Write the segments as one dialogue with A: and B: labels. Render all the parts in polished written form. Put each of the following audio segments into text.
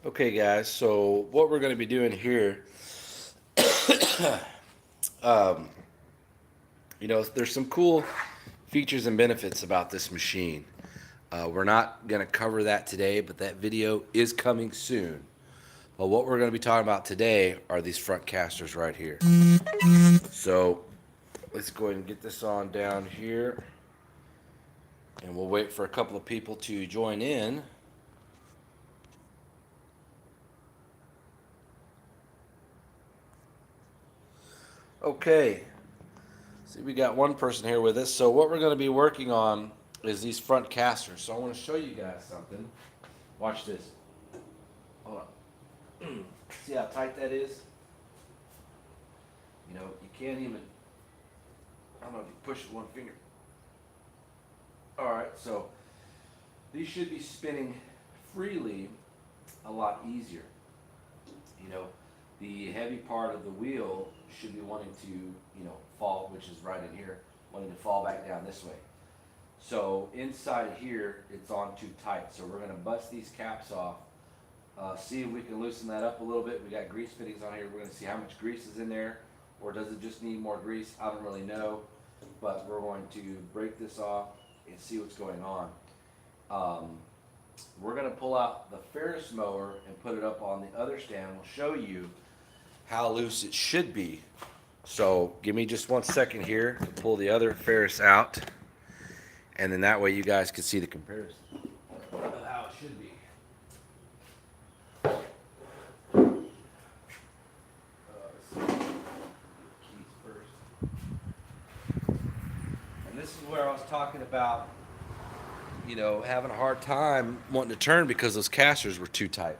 A: Okay, guys, so what we're going to be doing here, um, there's some cool features and benefits about this machine. We're not going to cover that today, but that video is coming soon. But what we're going to be talking about today are these front casters right here. So let's go ahead and get this on down here, and we'll wait for a couple of people to join in. Okay, see, we got one person here with us. So what we're going to be working on is these front casters. So I want to show you guys something. Watch this. Hold on. See how tight that is? You can't even, I don't know if you push it with one finger. All right, so these should be spinning freely a lot easier. You know, the heavy part of the wheel should be wanting to, fall, which is right in here, wanting to fall back down this way. So inside here, it's on too tight. So we're gonna bust these caps off, see if we can loosen that up a little bit. We got grease fittings on here. We're gonna see how much grease is in there, or does it just need more grease? I don't really know, but we're going to break this off and see what's going on. We're gonna pull out the Ferris mower and put it up on the other stand. We'll show you how loose it should be. So give me just 1 second here to pull the other Ferris out, and then that way you guys can see the comparison of how it should be. Let's see. Keys first. And this is where I was talking about, having a hard time wanting to turn because those casters were too tight.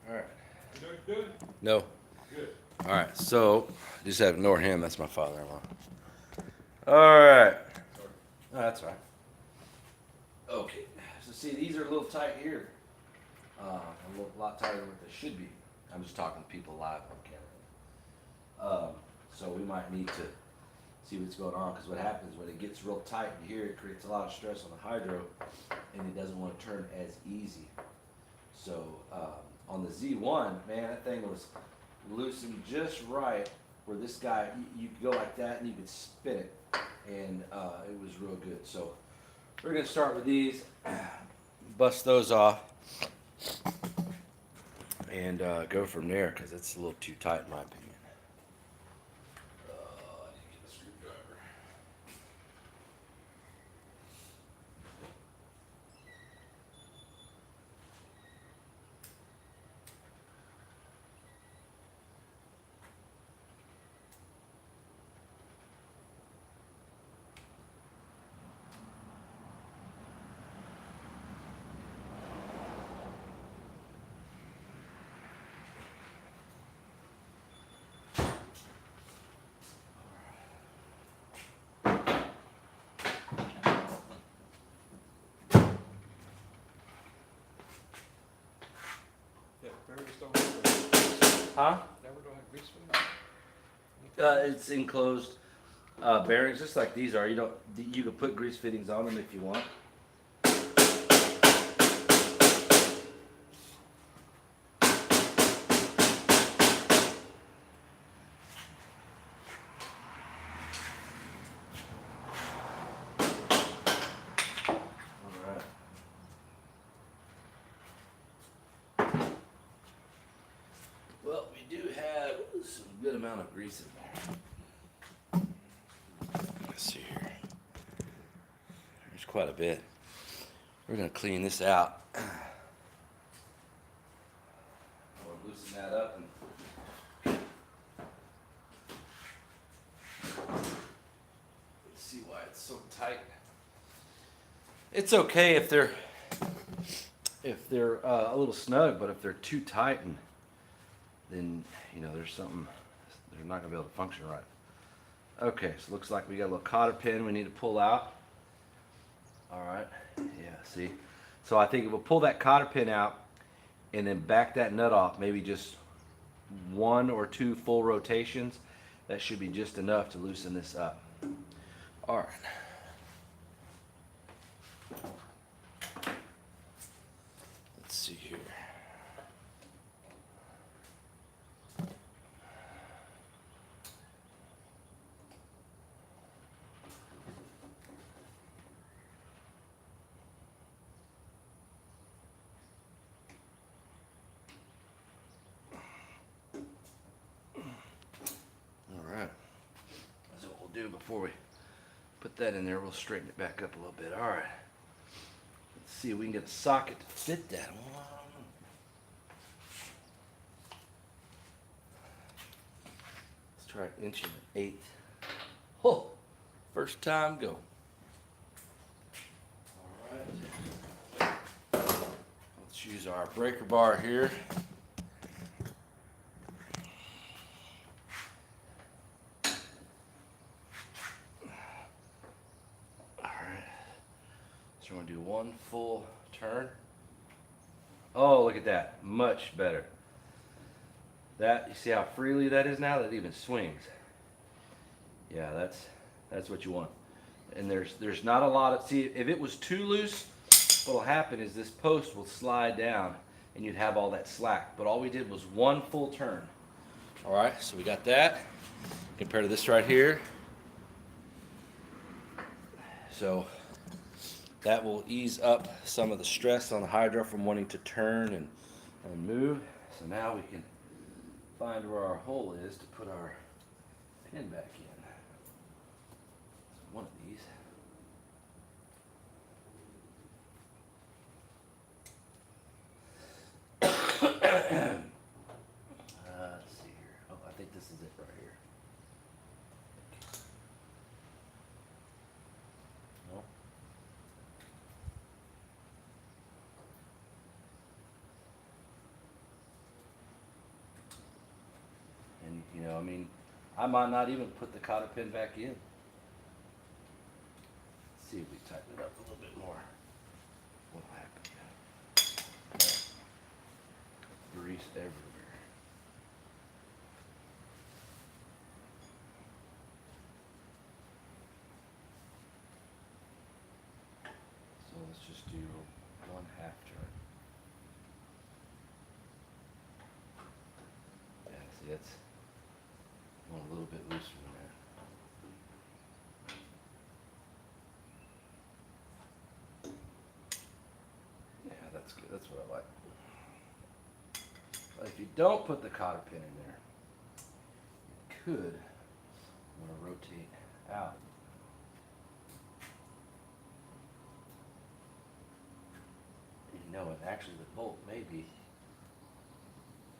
A: All right.
B: You doing good?
A: No.
B: Good.
A: All right. So just have to ignore him. That's my father-in-law. All right.
B: Sorry.
A: Oh, that's all right. Okay. So see, these are a little tight here. A lot tighter than what they should be. I'm just talking to people live on camera. So we might need to see what's going on, because what happens when it gets real tight in here, it creates a lot of stress on the hydro, and it doesn't want to turn as easy. So on the Z1, man, that thing was loosened just right where this guy, you could go like that and you could spin it, and it was real good. So we're gonna start with these, bust those off, and go from there, because it's a little too tight in my opinion. I need to get a screwdriver.
B: Yeah, Barry just don't have
A: Huh?
B: never don't have grease for
A: It's enclosed bearings, just like these are. You can put grease fittings on them if you want. All right. Well, we do have some good amount of grease in there. Let's see here. There's quite a bit. We're gonna clean this out. I'll loosen that tight. It's okay if they're a little snug, but if they're too tight, and then you know there's something, they're not gonna be able to function right. Okay, so it looks like we got a little cotter pin we need to pull out. All right, yeah, see. So I think if we'll pull that cotter pin out and then back that nut off, maybe just 1 or 2 full rotations, that should be just enough to loosen this up. All right. Let's see here. All right. That's what we'll do before we put that in there. We'll straighten it back up a little bit. All right. Let's see if we can get a socket to fit that one. Let's try an inch and an 1/8. Oh, first time go. All right. Let's use our breaker bar here. So we're going to do 1 full turn. Oh, look at that. Much better. That, you see how freely that is now? That even swings. Yeah, that's what you want. And there's not a lot of, see, if it was too loose, what'll happen is this post will slide down and you'd have all that slack. But all we did was 1 full turn. All right, so we got that compared to this right here. So that will ease up some of the stress on the hydro from wanting to turn and move. So now we can find where our hole is to put our pin back in. So one of these. Let's see here. Oh, I think this is it right here. Nope. And you know, I mean, I might not even put the cotter pin back in. Let's see if we tighten it up a little bit more. What'll happen? Grease everywhere. So let's just do 1/2 turn. Yeah, see, that's going a little bit looser than that. Yeah, that's good. That's what I like. But if you don't put the cotter pin in there, you could want to rotate out. You know, and actually the bolt may be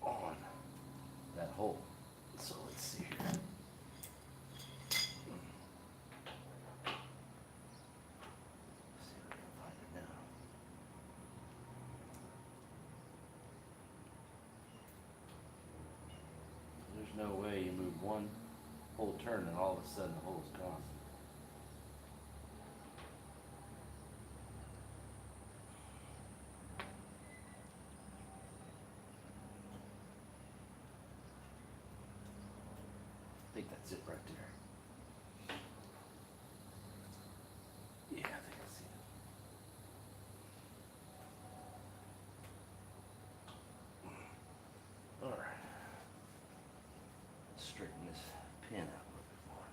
A: on that hole. So let's see here. See if we can find it now. There's no way you move 1 whole turn and all of a sudden the hole's gone. I think that's it right there. Yeah, I think I see it. All right. Straighten this pin out a little bit more.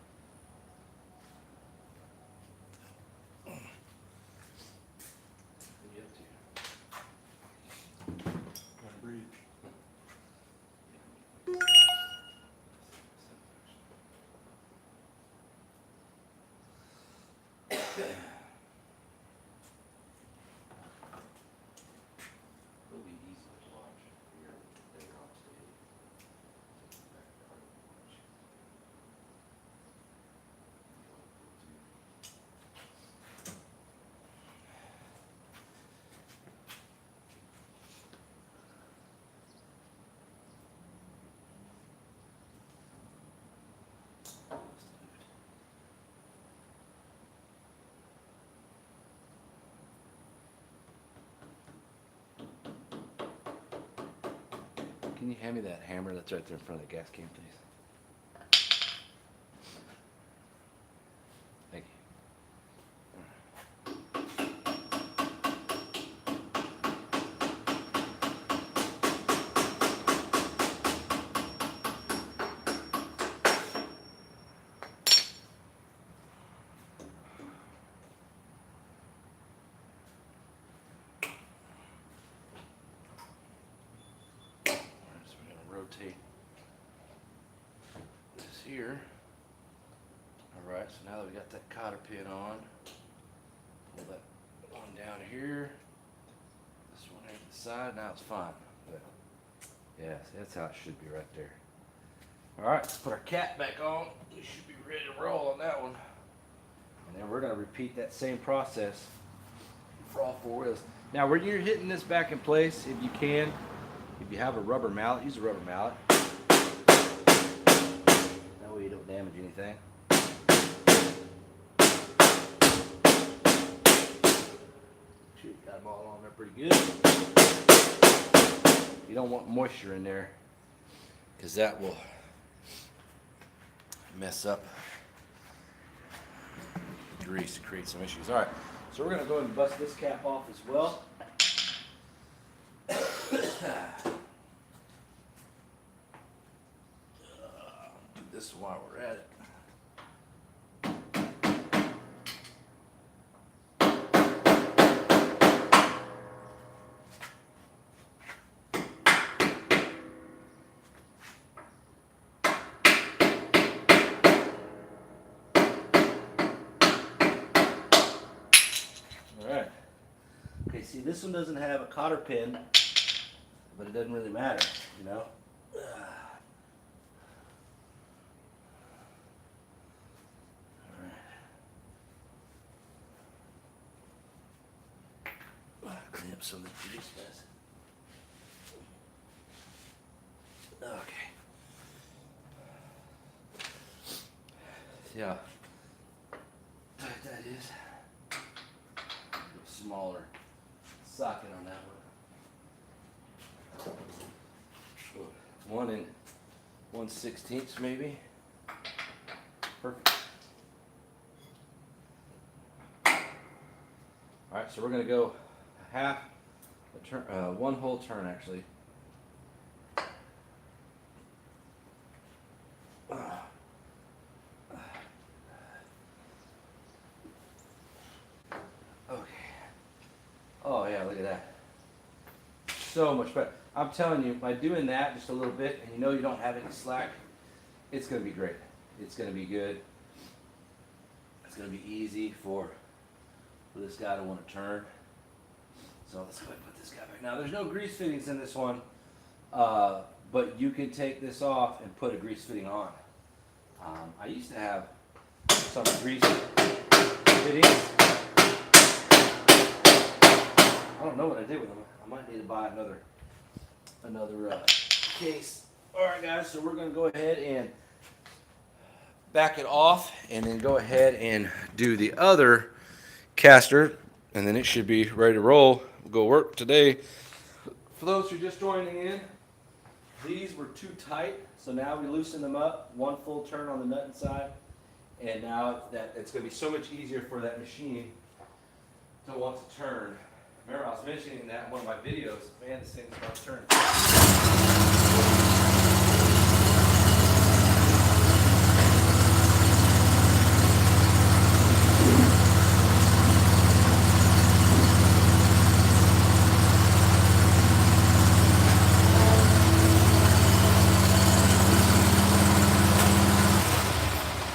A: Can you hand me that hammer that's right there in front of the gas can, please? Thank you. So we're going to rotate this here. Alright, so now that we got that cotter pin on, pull that one down here, this one here to the side, now it's fine. But yeah, see, that's how it should be right there. Alright, let's put our cap back on. We should be ready to roll on that one. And then we're going to repeat that same process for all four wheels. Now, when you're hitting this back in place, if you can, if you have a rubber mallet, use a rubber mallet. That way you don't damage anything. Shoot, got them all on there pretty good. You don't want moisture in there because that will mess up grease and create some issues. All right, so we're going to go ahead and bust this cap off as well. Do this while we're at it. Alright. Okay, see, this one doesn't have a cotter pin, but it doesn't really matter, you know? Alright. Clean up some of the grease, guys. Okay. See how tight that is? Smaller socket on that one. 1 1/16 maybe. Perfect. Alright, so we're going to go half a turn, one whole turn actually. Oh yeah, look at that. So much better. I'm telling you, by doing that just a little bit, and you know you don't have any slack, it's going to be great. It's going to be good. It's going to be easy for this guy to want to turn. So let's go ahead and put this guy back. Now there's no grease fittings in this one, but you can take this off and put a grease fitting on. I used to have some grease fittings. I don't know what I did with them. I might need to buy another case. All right, guys. So we're going to go ahead and back it off, and then go ahead and do the other caster, and then it should be ready to roll. We'll go work today. For those who are just joining in, these were too tight, so now we loosen them up. One full turn on the nut inside, and now that it's going to be so much easier for that machine to want to turn. Remember, I was mentioning that in one of my videos. Man, this thing's about to turn.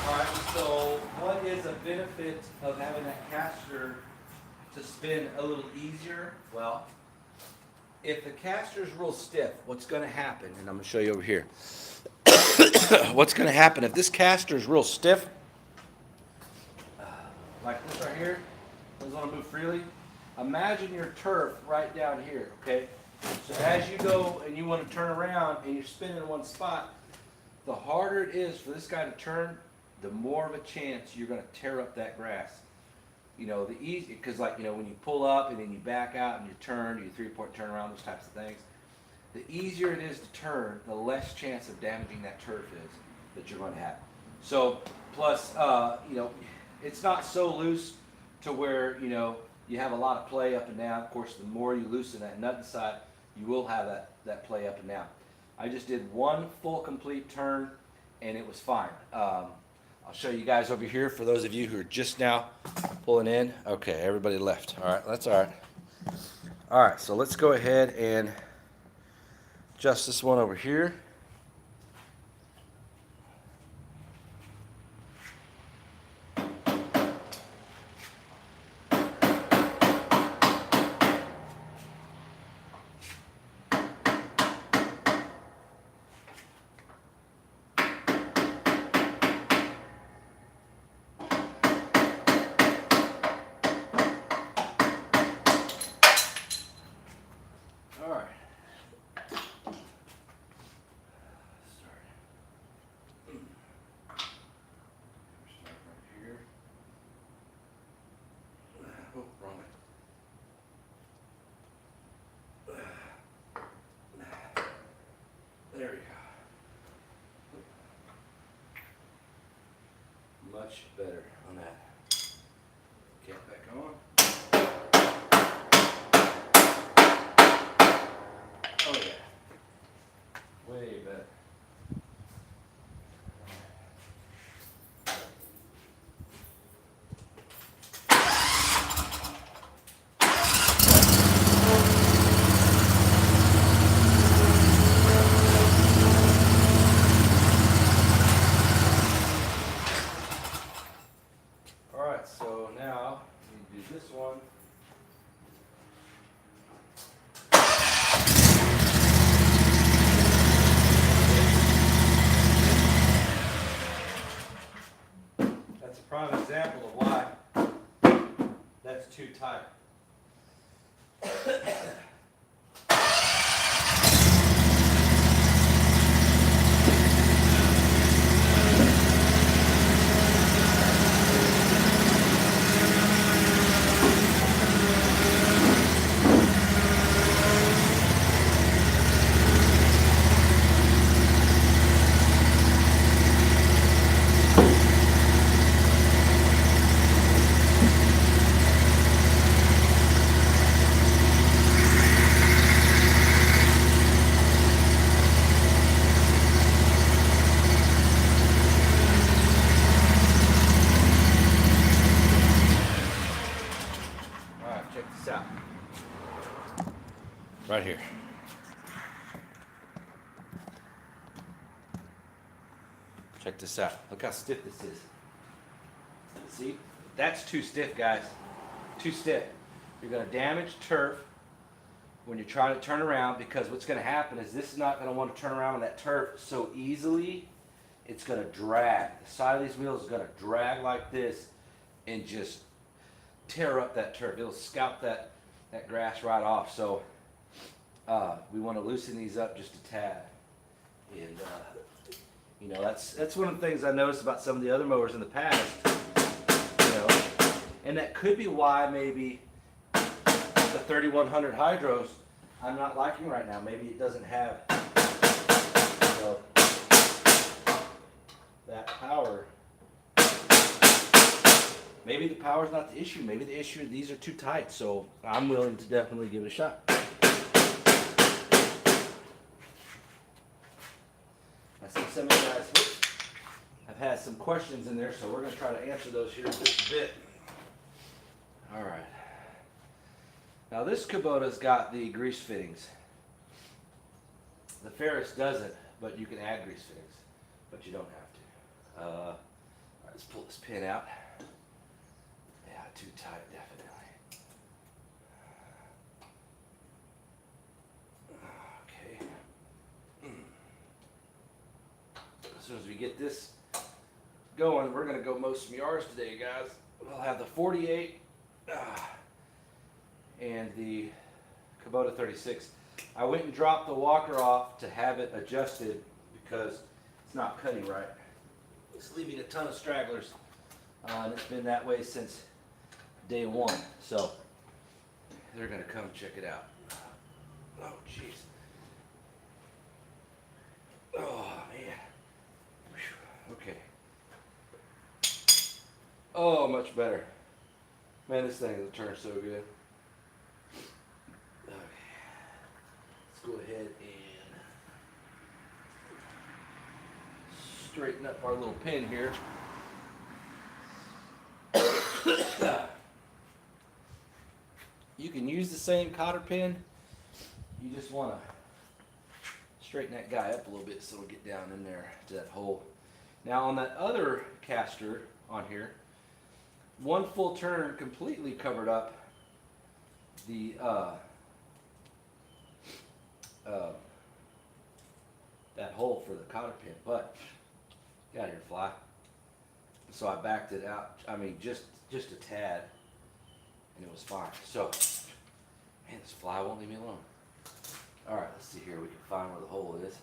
A: All right, so what is a benefit of having that caster to spin a little easier? Well, if the caster's real stiff, what's going to happen, and I'm going to show you over here. What's going to happen if this caster is real stiff, like this right here, doesn't want to move freely. Imagine your turf right down here, okay? So as you go and you want to turn around and you're spinning in one spot, the harder it is for this guy to turn, the more of a chance you're going to tear up that grass. You know, the easy, because like, you know, when you pull up and then you back out and you turn, you 3-point turn around, those types of things, the easier it is to turn, the less chance of damaging that turf is that you're going to have. So, plus, you know, it's not so loose to where, you know, you have a lot of play up and down. Of course, the more you loosen that nut inside, you will have that play up and down. I just did one full complete turn and it was fine. I'll show you guys over here for those of you who are just now pulling in. Okay, everybody left. All right, that's all right. All right, so let's go ahead and adjust this one over here. All right. Start right here. Oh, wrong way. There we go. Much better on that. Cap back on. Oh yeah. Way better. Alright, so now we do this one. That's a prime example of why that's too tight. Check this out. Right here. Check this out. Look how stiff this is. See? That's too stiff, guys. Too stiff. You're going to damage turf when you're trying to turn around, because what's going to happen is this is not going to want to turn around on that turf so easily. It's going to drag. The side of these wheels is going to drag like this and just tear up that turf. It'll scalp that grass right off. So we want to loosen these up just a tad. And you know, that's one of the things I noticed about some of the other mowers in the past. You know, and that could be why maybe the 3100 Hydros I'm not liking right now. Maybe it doesn't have, you know, that power. Maybe the power's not the issue. Maybe the issue is these are too tight. So I'm willing to definitely give it a shot. I see some of you guys have had some questions in there, so we're going to try to answer those here in just a bit. All right. Now this Kubota's got the grease fittings. The Ferris doesn't, but you can add grease fittings, but you don't have to. All right, let's pull this pin out. Yeah, too tight, definitely. Okay. As soon as we get this going, we're going to go mow some yards today, guys. We'll have the 48 and the Kubota 36. I went and dropped the walker off to have it adjusted because it's not cutting right. It's leaving a ton of stragglers, and it's been that way since day one. So they're going to come check it out. Oh, jeez. Oh man. Whew. Okay. Oh, much better. Man, this thing will turn so good. Okay. Let's go ahead and straighten up our little pin here. You can use the same cotter pin. You just want to straighten that guy up a little bit so it'll get down in there to that hole. Now on that other caster on here, one full turn completely covered up the that hole for the cotter pin, but get out of here, fly. So I backed it out. I mean, just a tad, and it was fine. So, man, this fly won't leave me alone. All right, let's see here. We can find where the hole is.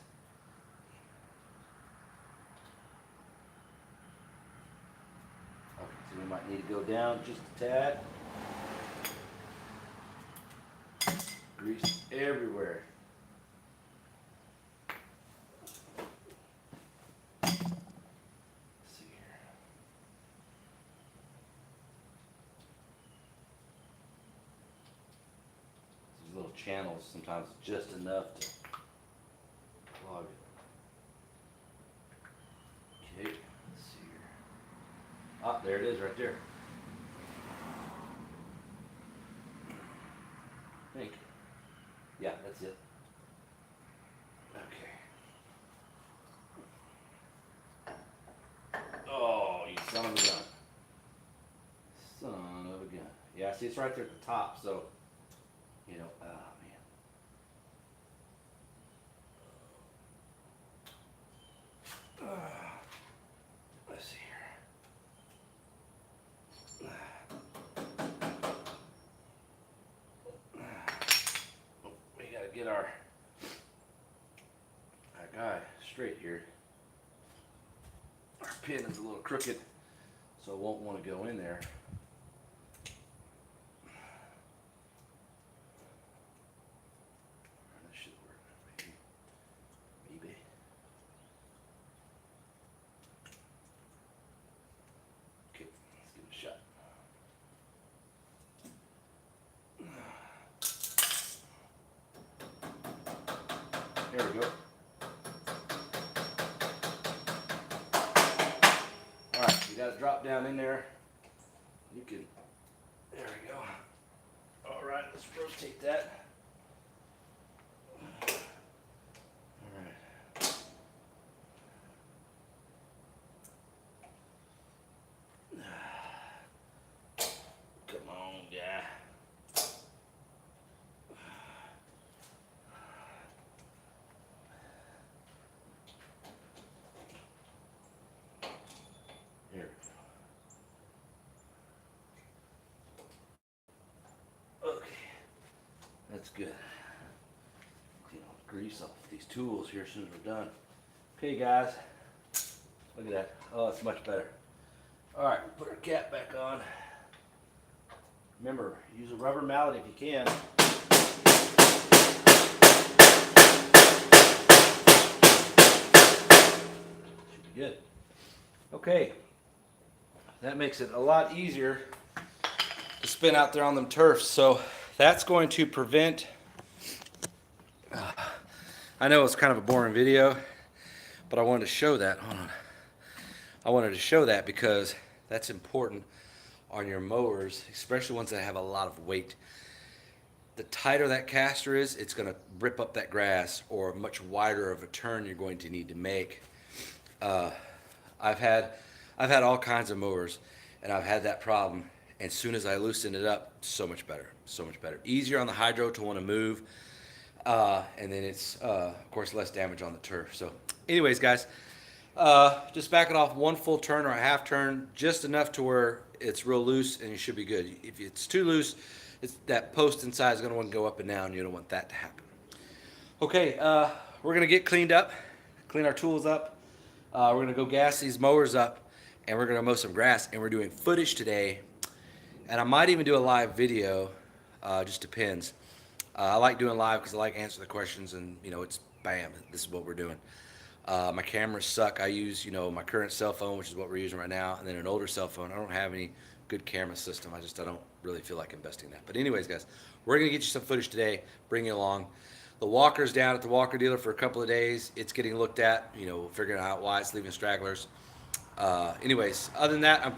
A: Okay, so we might need to go down just a tad. Grease everywhere. Let's see here. These little channels sometimes just enough to clog it. Okay, let's see here. Ah, there it is right there. Thank you. Yeah, that's it. Okay. Oh, you son of a gun. Son of a gun. Yeah, see, it's right there at the top, so, you know, oh, man. Let's see here. We gotta get our guy straight here. Our pin is a little crooked, so it won't want to go in there. That should work, maybe. Maybe. Okay, let's give it a shot. There we go. Alright, you got to drop down in there. You can, there we go. Alright, let's rotate that. Alright. Come on, guy. Here we go. Okay, that's good. Clean all the grease off these tools here as soon as we're done. Okay, guys, look at that. Oh, it's much better. All right, put our cap back on. Remember, use a rubber mallet if you can. Should be good. Okay. That makes it a lot easier to spin out there on them turfs. So that's going to prevent, I know it's kind of a boring video, but I wanted to show that. Hold on. I wanted to show that because that's important on your mowers, especially ones that have a lot of weight. The tighter that caster is, it's going to rip up that grass, or much wider of a turn you're going to need to make. I've had all kinds of mowers, and I've had that problem. And as soon as I loosen it up, so much better, so much better. Easier on the hydro to want to move, and then it's of course less damage on the turf. So, anyways, guys, just back it off one full turn or a half turn, just enough to where it's real loose, and you should be good. If it's too loose, that post inside is going to want to go up and down. You don't want that to happen. Okay, we're going to get cleaned up, clean our tools up. We're going to go gas these mowers up, and we're going to mow some grass, and we're doing footage today. And I might even do a live video, just depends. I like doing live because I like answering the questions, and you know, it's bam, this is what we're doing.
C: My cameras suck. I use, my current cell phone, which is what we're using right now, and then an older cell phone. I don't have any good camera system. I don't really feel like investing in that. But anyways, guys, we're going to get you some footage today, bring you along. The walker's down at the walker dealer for a couple of days. It's getting looked at, figuring out why it's leaving stragglers. Anyways, other than that, I'm